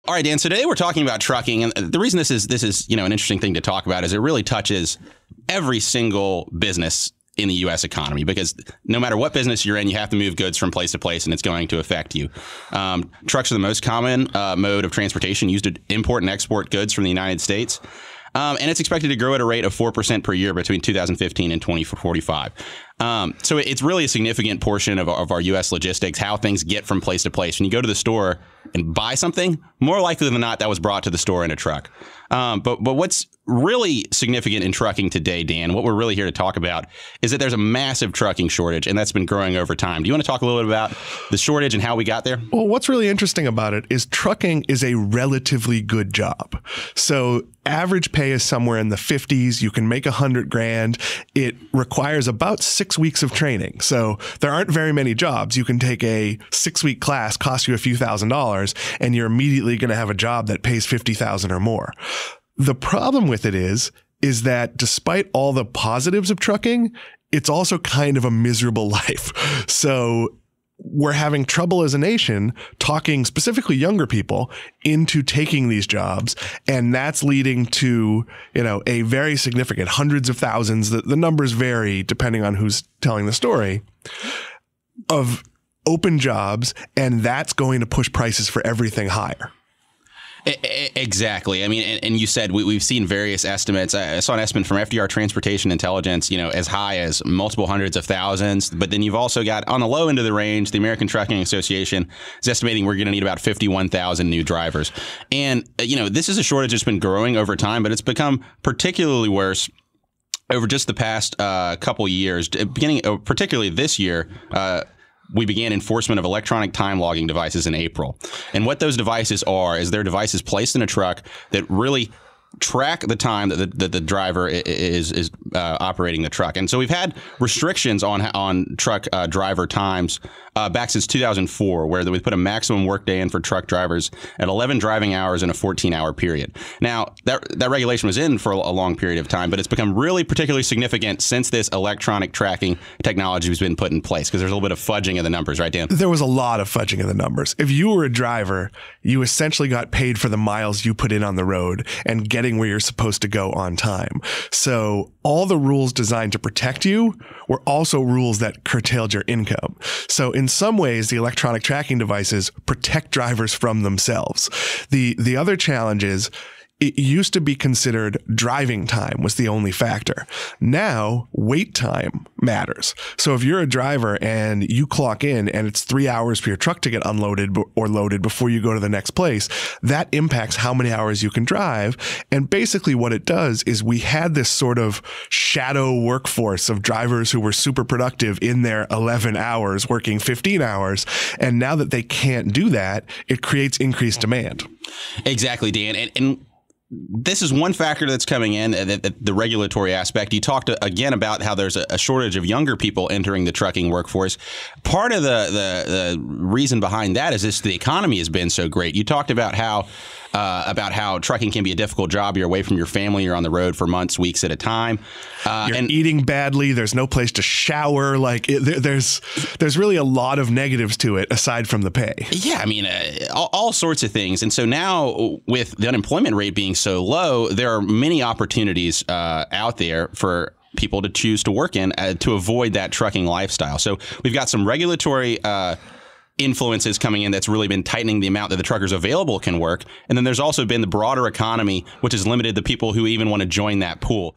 All right, Dan. So today we're talking about trucking, and the reason this is an interesting thing to talk about is it really touches every single business in the U.S. economy, because no matter what business you're in, you have to move goods from place to place, and it's going to affect you. Trucks are the most common mode of transportation used to import and export goods from the United States. And it's expected to grow at a rate of 4% per year between 2015 and 2045. So it's really a significant portion of our U.S. logistics, how things get from place to place. When you go to the store and buy something, more likely than not, that was brought to the store in a truck. But what's really significant in trucking today, Dan, what we're really here to talk about is that there's a massive trucking shortage, and that's been growing over time. Do you want to talk a little bit about the shortage and how we got there? Well, what's really interesting about it is trucking is a relatively good job. So average pay is somewhere in the 50s. You can make $100,000. It requires about 6 weeks of training. So there aren't very many jobs. You can take a 6-week class, cost you a few $1,000s, and you're immediately going to have a job that pays $50,000 or more. The problem with it is that despite all the positives of trucking, it's also kind of a miserable life. So we're having trouble as a nation talking specifically younger people into taking these jobs. And that's leading to, a very significant hundreds of thousands. The numbers vary depending on who's telling the story of open jobs. And that's going to push prices for everything higher. Exactly. I mean, and you said we've seen various estimates. I saw an estimate from FDR Transportation Intelligence, as high as multiple hundreds of thousands. But then you've also got on the low end of the range, the American Trucking Association is estimating we're going to need about 51,000 new drivers. And, this is a shortage that's been growing over time, but it's become particularly worse over just the past couple years, particularly this year. We began enforcement of electronic time logging devices in April. And what those devices are is they're devices placed in a truck that really track the time that the driver is operating the truck. And so we've had restrictions on truck driver times back since 2004, where we put a maximum workday in for truck drivers at 11 driving hours in a 14-hour period. Now, that regulation was in for a long period of time, but it's become really particularly significant since this electronic tracking technology has been put in place, because there's a little bit of fudging of the numbers, right, Dan? There was a lot of fudging of the numbers. If you were a driver, you essentially got paid for the miles you put in on the road and getting where you're supposed to go on time. So all the rules designed to protect you were also rules that curtailed your income. So in some ways, the electronic tracking devices protect drivers from themselves. The other challenge is it used to be considered driving time was the only factor. Now, wait time matters. So if you're a driver and you clock in and it's 3 hours for your truck to get unloaded or loaded before you go to the next place, that impacts how many hours you can drive. And basically what it does is we had this sort of shadow workforce of drivers who were super productive in their 11 hours, working 15 hours. And now that they can't do that, it creates increased demand. Exactly, Dan. And this is one factor that's coming in, the regulatory aspect. You talked again about how there's a shortage of younger people entering the trucking workforce. Part of the reason behind that is the economy has been so great. You talked about how trucking can be a difficult job. You're away from your family. You're on the road for months, weeks at a time. You're eating badly. There's no place to shower. There's really a lot of negatives to it aside from the pay. Yeah, I mean, all sorts of things. And so now with the unemployment rate being so low, there are many opportunities out there for people to choose to work in to avoid that trucking lifestyle. So we've got some regulatory influences coming in that's really been tightening the amount that the truckers available can work. And then there's also been the broader economy, which has limited the people who even want to join that pool.